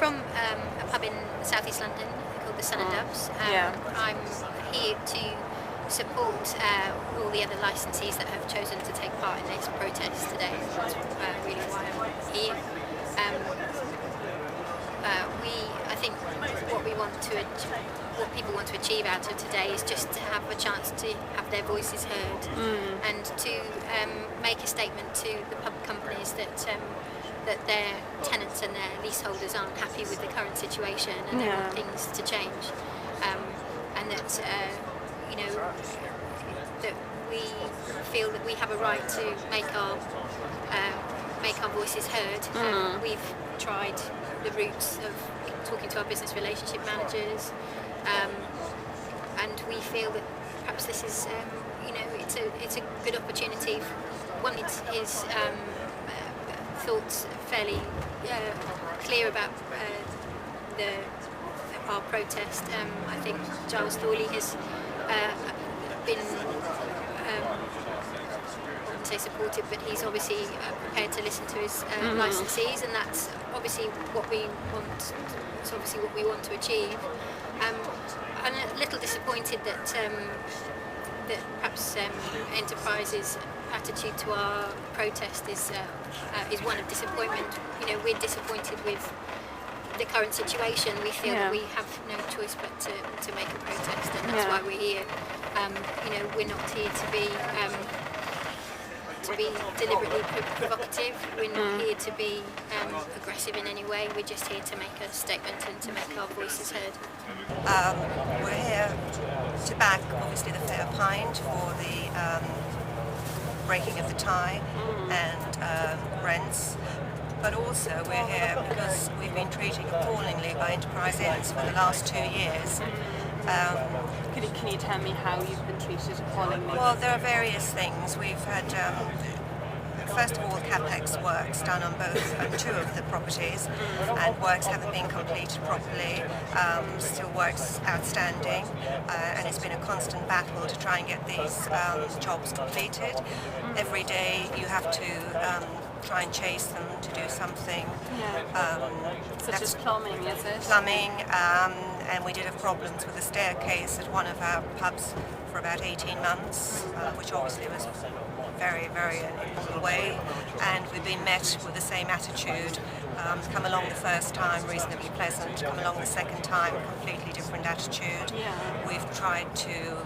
from a pub in South East London called the Sun and Doves. I'm here to support all the other licensees that have chosen to take part in this protest today. That's really why I'm here. I think what people want to achieve out of today is just to have a chance to have their voices heard and to make a statement to the pub companies that their tenants and their leaseholders aren't happy with the current situation and they want things to change, and that that we feel that we have a right to make our voices heard. We've tried the routes of talking to our business relationship managers, and we feel that perhaps this is it's a good opportunity. One is his thoughts fairly clear about our protest. I think Giles Thorley has been I wouldn't say supportive, but he's obviously prepared to listen to his licensees, and that's obviously what we want. It's obviously what we want to achieve. I'm a little disappointed that perhaps Enterprise's attitude to our protest is one of disappointment. We're disappointed with the current situation. We feel that we have no choice but to make a protest, and that's why we're here. We're not here to be deliberately provocative. We're not here to be aggressive in any way. We're just here to make a statement and to make our voices heard. We're here to back, obviously, the fair pint for the breaking of the tie and rents. But also we're here because we've been treated appallingly by Enterprise Inns for the last 2 years. Can you tell me how you've been treated appallingly? Well, there are various things. We've had, first of all, capex works done on two of the properties, and works haven't been completed properly. Still works outstanding, and it's been a constant battle to try and get these jobs completed. Every day you have to try and chase them to do something. Such as plumbing, is it? Plumbing, and we did have problems with the staircase at one of our pubs for about 18 months, which obviously was very, very in the way, and we've been met with the same attitude. Come along the first time, reasonably pleasant. Come along the second time, completely different attitude. We've tried to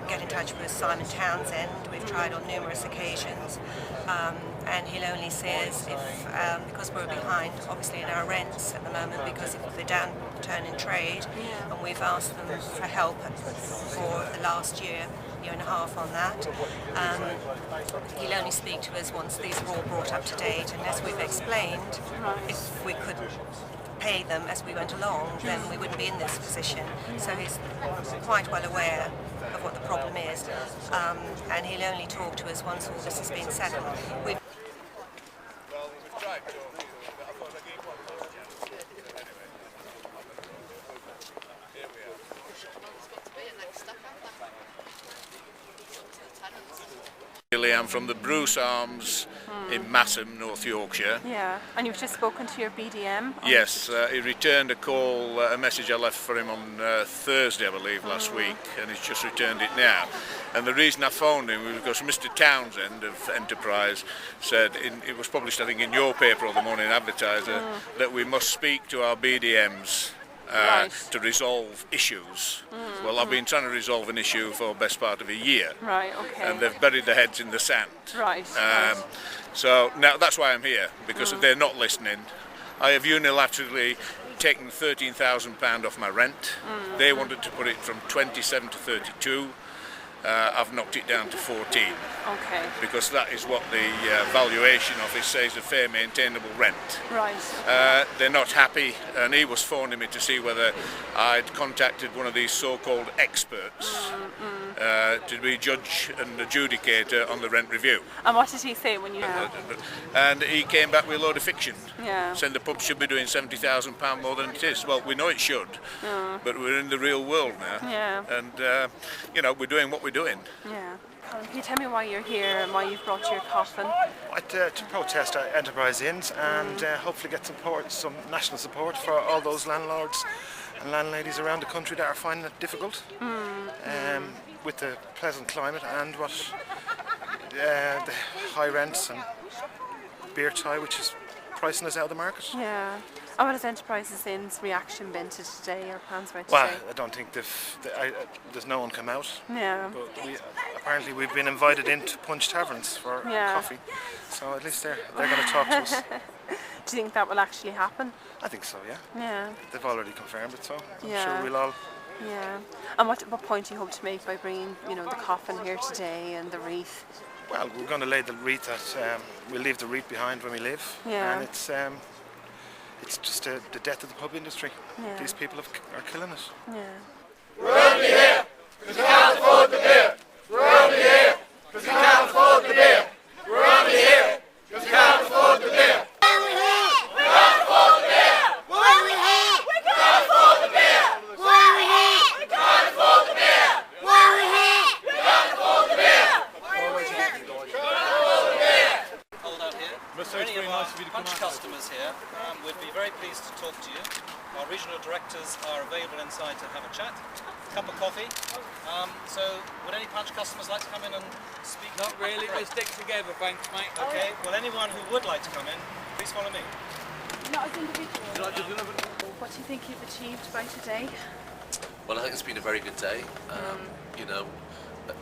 get in touch with Simon Townsend. We've tried on numerous occasions, and he'll only see us if, because we're behind obviously in our rents at the moment because of the downturn in trade, and we've asked them for help for the last year and a half on that. He'll only speak to us once these are all brought up to date, and as we've explained, if we could pay them as we went along, then we wouldn't be in this position. So he's quite well aware of what the problem is, and he'll only talk to us once all this has been settled. I'm from the Bruce Arms in Massam, North Yorkshire. Yeah, and you've just spoken to your BDM? Yes, he returned a message I left for him on Thursday, I believe, last week, and he's just returned it now. And the reason I phoned him was because Mr. Townsend of Enterprise said, it was published I think in your paper or the Morning Advertiser, that we must speak to our BDMs to resolve issues. Well, I've been trying to resolve an issue for the best part of a year. Right, okay. And they've buried their heads in the sand. Right. So now that's why I'm here, because they're not listening. I have unilaterally taken £13,000 off my rent. They wanted to put it from 27 to 32. I've knocked it down to 14. Okay. Because that is what the valuation of it says, a fair maintainable rent. Right. Okay. They're not happy, and he was phoning me to see whether I'd contacted one of these so-called experts to be judge and adjudicator on the rent review. And what did he say when you... And he came back with a load of fiction. Yeah. Saying the pub should be doing £70,000 more than it is. Well, we know it should, but we're in the real world now. Yeah. And, we're doing what we're doing. Yeah. Can you tell me why you're here and why you've brought your coffin? To protest enterprise inns and hopefully get some national support for all those landlords and landladies around the country that are finding it difficult with the pleasant climate and the high rents and beer tie, which is pricing us out of the market. Yeah. And what has Enterprises Inn's reaction been to today, or plans for today? Well, I don't think there's no one come out. Yeah. But apparently we've been invited into Punch Taverns for coffee, so at least they're going to talk to us. Do you think that will actually happen? I think so, yeah. Yeah. They've already confirmed it, so I'm Yeah. sure we'll all. Yeah. And what point do you hope to make by bringing, the coffin here today and the wreath? Well, we're going to lay the wreath we'll leave the wreath behind when we leave. Yeah. And it's just the death of the pub industry. Yeah. These people are killing it. Yeah. We're only here because we can't afford the beer. We're only here because we can't afford the beer. We're only here because we can't afford the beer. Any of our Punch customers here, we'd be very pleased to talk to you. Our regional directors are available inside to have a chat, cup of coffee. So would any Punch customers like to come in and speak? Not really, we'll stick together, thanks mate. Okay, well anyone who would like to come in, please follow me. Not as individuals. What do you think you've achieved by today? Well, I think it's been a very good day.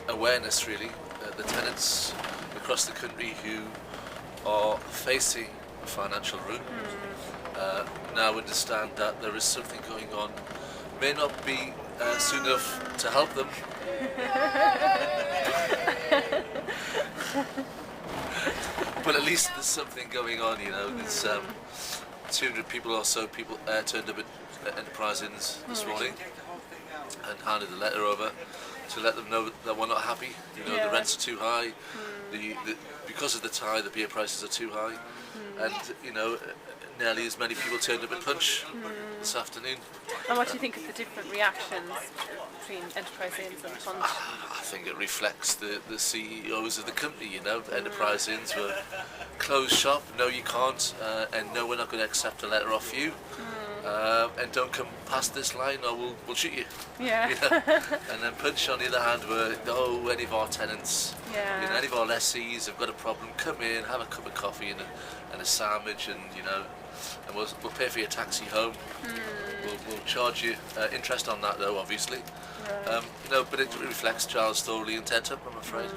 Awareness really. The tenants across the country who are facing financial ruin now understand that there is something going on. May not be soon enough to help them. But at least there's something going on, There's 200 people or so turned up at Enterprise Inns this morning and handed a letter over to let them know that we're not happy. The rents are too high. Because of the tie, the beer prices are too high, and nearly as many people turned up at Punch this afternoon. And what do you think of the different reactions between Enterprise Inns and Punch? I think it reflects the CEOs of the company. Enterprise Inns were closed shop. No, you can't, and no, we're not going to accept a letter off you. And don't come past this line or we'll shoot you. Yeah. And then Punch on the other hand were, any of our tenants, any of our lessees have got a problem, come in, have a cup of coffee and a sandwich and we'll pay for your taxi home. We'll charge you interest on that though, obviously. Right. But it reflects Charles Thorley and Ted Up, I'm afraid.